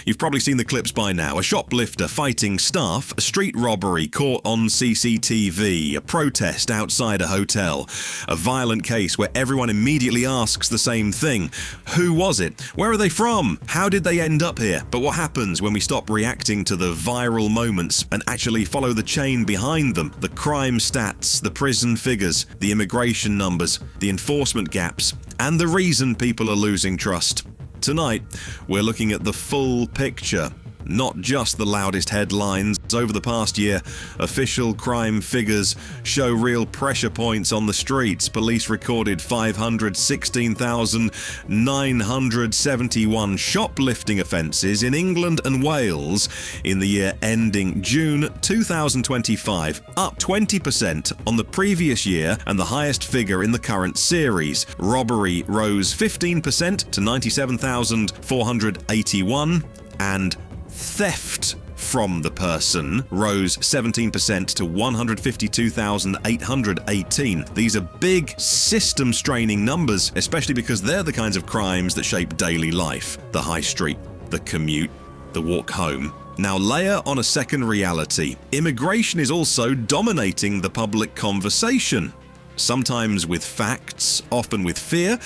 You've probably seen the clips by now. A shoplifter fighting staff, a street robbery caught on CCTV, a protest outside a hotel, a violent case where everyone immediately asks the same thing. Who was it? Where are they from? How did they end up here? But what happens when we stop reacting to the viral moments and actually follow the chain behind them? The crime stats, the prison figures, the immigration numbers, the enforcement gaps, and the reason people are losing trust. Tonight, we're looking at the full picture, not just the loudest headlines. Over the past year, official crime figures show real pressure points on the streets. Police recorded 516,971 shoplifting offences in England and Wales in the year ending June 2025, up 20% on the previous year and the highest figure in the current series. Robbery rose 15% to 97,481, and theft from the person rose 17% to 152,818. These are big system-straining numbers, especially because they're the kinds of crimes that shape daily life. The high street, the commute, the walk home. Now layer on a second reality. Immigration is also dominating the public conversation. Sometimes with facts, often with fear,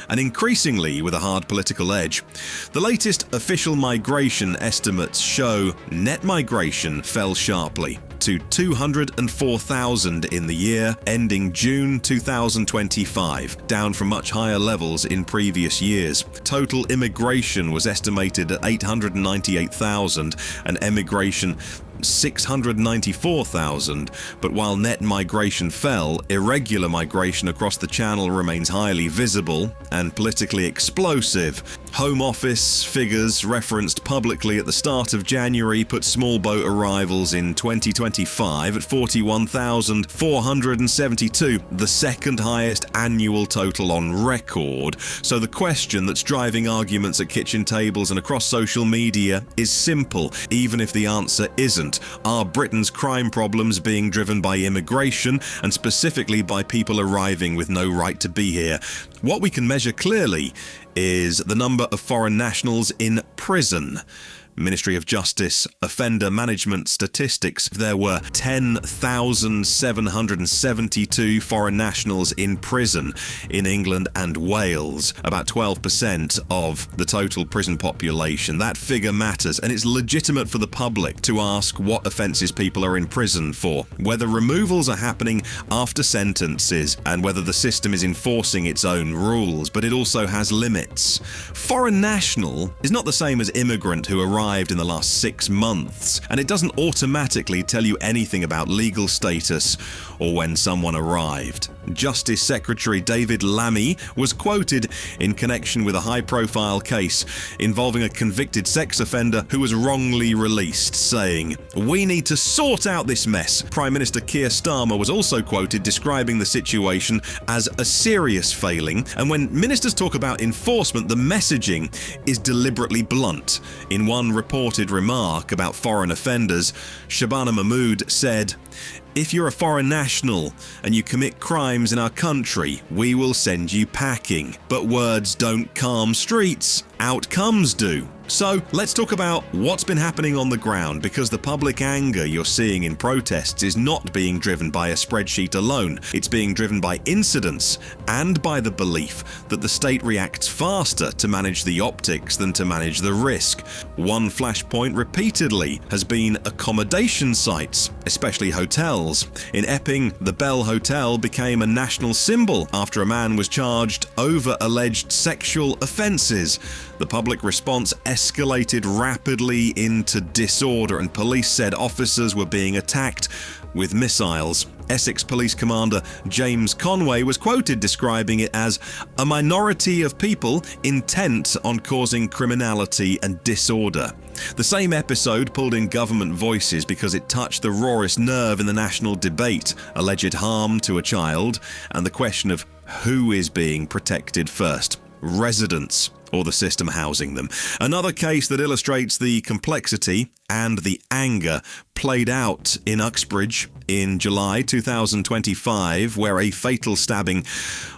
and increasingly with a hard political edge. The latest official migration estimates show net migration fell sharply to 204,000 in the year ending June 2025, down from much higher levels in previous years. Total immigration was estimated at 898,000 and emigration 694,000, but while net migration fell, irregular migration across the Channel remains highly visible and politically explosive. Home Office figures referenced publicly at the start of January put small boat arrivals in 2025 at 41,472, the second highest annual total on record. So the question that's driving arguments at kitchen tables and across social media is simple, even if the answer isn't. Are Britain's crime problems being driven by immigration, and specifically by people arriving with no right to be here? What we can measure clearly is the number of foreign nationals in prison. Ministry of Justice Offender Management statistics, there were 10,772 foreign nationals in prison in England and Wales, about 12% of the total prison population. That figure matters, and it's legitimate for the public to ask what offences people are in prison for, whether removals are happening after sentences, and whether the system is enforcing its own rules, but it also has limits. Foreign national is not the same as immigrant who arrived in the last 6 months, and it doesn't automatically tell you anything about legal status or when someone arrived. Justice Secretary David Lammy was quoted in connection with a high-profile case involving a convicted sex offender who was wrongly released, saying, "We need to sort out this mess." Prime Minister Keir Starmer was also quoted describing the situation as a serious failing, and when ministers talk about enforcement, the messaging is deliberately blunt. In one reported remark about foreign offenders, Shabana Mahmood said, "If you're a foreign national and you commit crimes in our country, we will send you packing. But words don't calm streets, outcomes do." So let's talk about what's been happening on the ground, because the public anger you're seeing in protests is not being driven by a spreadsheet alone. It's being driven by incidents and by the belief that the state reacts faster to manage the optics than to manage the risk. One flashpoint repeatedly has been accommodation sites, especially hotels. In Epping, the Bell Hotel became a national symbol after a man was charged over alleged sexual offences. The public response escalated rapidly into disorder, and police said officers were being attacked with missiles. Essex Police Commander James Conway was quoted describing it as a minority of people intent on causing criminality and disorder. The same episode pulled in government voices because it touched the rawest nerve in the national debate: alleged harm to a child and the question of who is being protected first. Residents or the system housing them. Another case that illustrates the complexity and the anger played out in Uxbridge in July 2025, where a fatal stabbing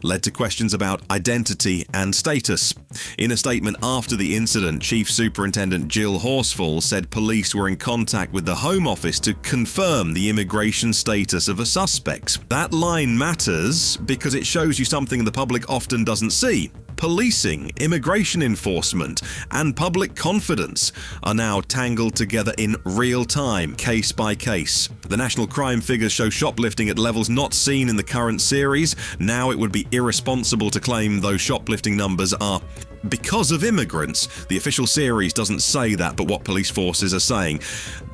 led to questions about identity and status. In a statement after the incident, Chief Superintendent Jill Horsfall said police were in contact with the Home Office to confirm the immigration status of a suspect. That line matters because it shows you something the public often doesn't see. Policing, immigration enforcement, and public confidence are now tangled together in real time, case by case. The national crime figures show shoplifting at levels not seen in the current series. Now it would be irresponsible to claim those shoplifting numbers are because of immigrants. The official series doesn't say that, but what police forces are saying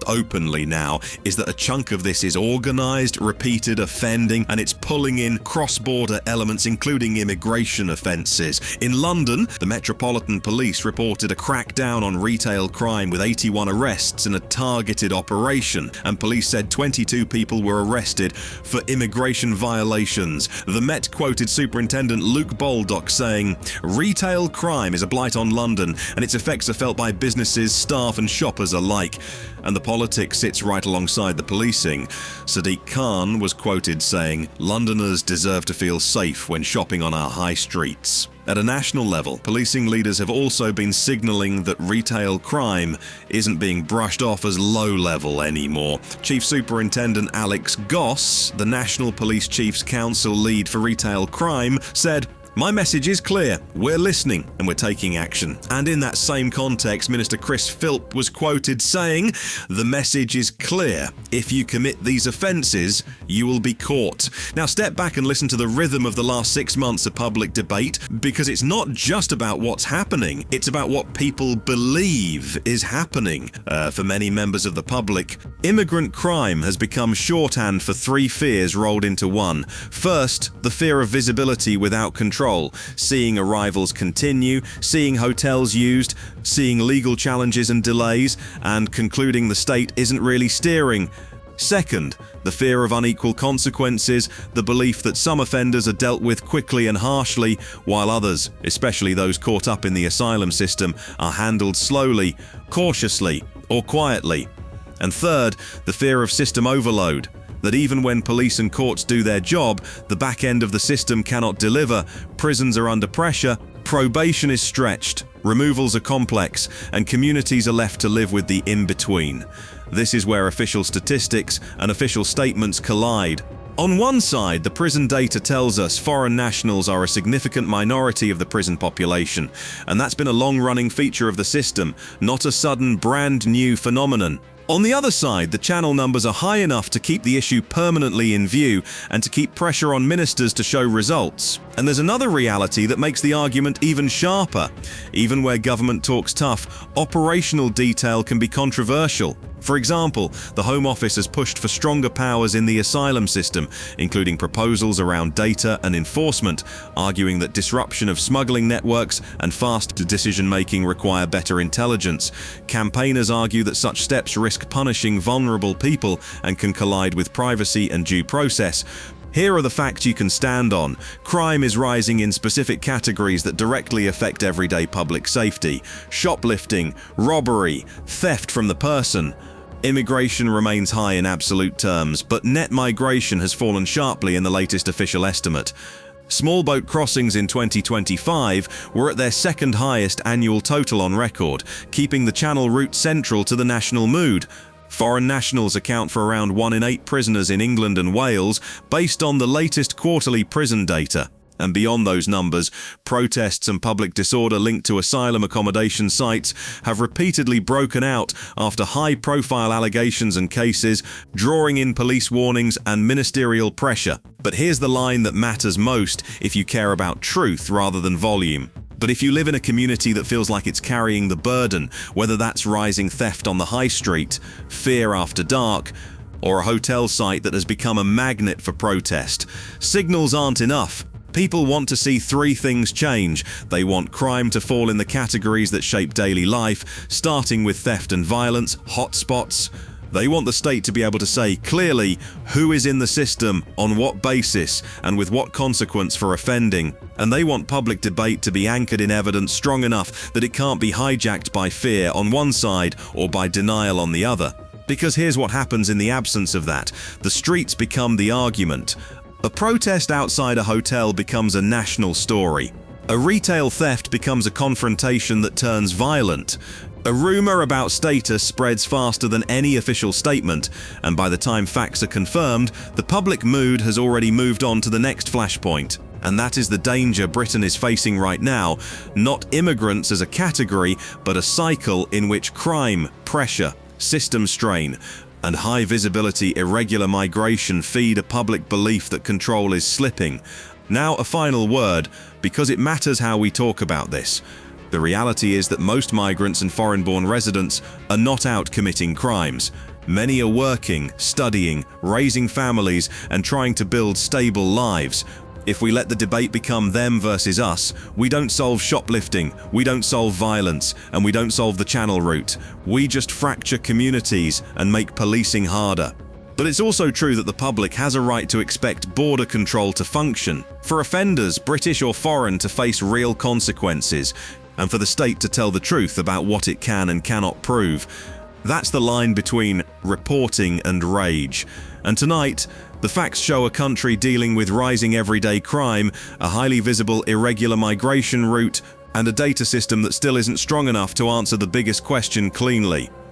openly now is that a chunk of this is organised, repeated offending, and it's pulling in cross-border elements, including immigration offences. In London, the Metropolitan Police reported a crackdown on retail crime with 81 arrests in a targeted operation, and police said 22 people were arrested for immigration violations. The Met quoted Superintendent Luke Baldock saying, "Retail crime is a blight on London, and its effects are felt by businesses, staff and shoppers alike. And the politics sits right alongside the policing." Sadiq Khan was quoted saying, "Londoners deserve to feel safe when shopping on our high streets." At a national level, policing leaders have also been signalling that retail crime isn't being brushed off as low level anymore. Chief Superintendent Alex Goss, the National Police Chiefs Council lead for retail crime, said, "My message is clear. We're listening and we're taking action." And in that same context, Minister Chris Philp was quoted saying, "The message is clear. If you commit these offences, you will be caught." Now step back and listen to the rhythm of the last 6 months of public debate, because it's not just about what's happening, it's about what people believe is happening. For many members of the public, immigrant crime has become shorthand for 3 fears rolled into one. First, the fear of visibility without control. Seeing arrivals continue, seeing hotels used, seeing legal challenges and delays, and concluding the state isn't really steering. Second, the fear of unequal consequences, the belief that some offenders are dealt with quickly and harshly, while others, especially those caught up in the asylum system, are handled slowly, cautiously, or quietly. And third, the fear of system overload. That even when police and courts do their job, the back end of the system cannot deliver, prisons are under pressure, probation is stretched, removals are complex, and communities are left to live with the in-between. This is where official statistics and official statements collide. On one side, the prison data tells us foreign nationals are a significant minority of the prison population, and that's been a long-running feature of the system, not a sudden brand new phenomenon. On the other side, the channel numbers are high enough to keep the issue permanently in view and to keep pressure on ministers to show results. And there's another reality that makes the argument even sharper. Even where government talks tough, operational detail can be controversial. For example, the Home Office has pushed for stronger powers in the asylum system, including proposals around data and enforcement, arguing that disruption of smuggling networks and fast decision-making require better intelligence. Campaigners argue that such steps risk punishing vulnerable people and can collide with privacy and due process. Here are the facts you can stand on. Crime is rising in specific categories that directly affect everyday public safety. Shoplifting, robbery, theft from the person. Immigration remains high in absolute terms, but net migration has fallen sharply in the latest official estimate. Small boat crossings in 2025 were at their second highest annual total on record, keeping the Channel route central to the national mood. Foreign nationals account for around 1 in 8 prisoners in England and Wales, based on the latest quarterly prison data. And beyond those numbers, protests and public disorder linked to asylum accommodation sites have repeatedly broken out after high-profile allegations and cases, drawing in police warnings and ministerial pressure. But here's the line that matters most if you care about truth rather than volume. But if you live in a community that feels like it's carrying the burden, whether that's rising theft on the high street, fear after dark, or a hotel site that has become a magnet for protest, signals aren't enough. People want to see 3 things change. They want crime to fall in the categories that shape daily life, starting with theft and violence, hotspots, They want the state to be able to say clearly who is in the system, on what basis, and with what consequence for offending. And they want public debate to be anchored in evidence strong enough that it can't be hijacked by fear on one side or by denial on the other. Because here's what happens in the absence of that. The streets become the argument. A protest outside a hotel becomes a national story. A retail theft becomes a confrontation that turns violent. A rumor about status spreads faster than any official statement, and by the time facts are confirmed, the public mood has already moved on to the next flashpoint. And that is the danger Britain is facing right now, not immigrants as a category, but a cycle in which crime, pressure, system strain, and high visibility irregular migration feed a public belief that control is slipping. Now a final word, because it matters how we talk about this. The reality is that most migrants and foreign-born residents are not out committing crimes. Many are working, studying, raising families, and trying to build stable lives. If we let the debate become them versus us, we don't solve shoplifting, we don't solve violence, and we don't solve the channel route. We just fracture communities and make policing harder. But it's also true that the public has a right to expect border control to function, for offenders, British or foreign, to face real consequences, and for the state to tell the truth about what it can and cannot prove. That's the line between reporting and rage. And tonight, the facts show a country dealing with rising everyday crime, a highly visible irregular migration route, and a data system that still isn't strong enough to answer the biggest question cleanly.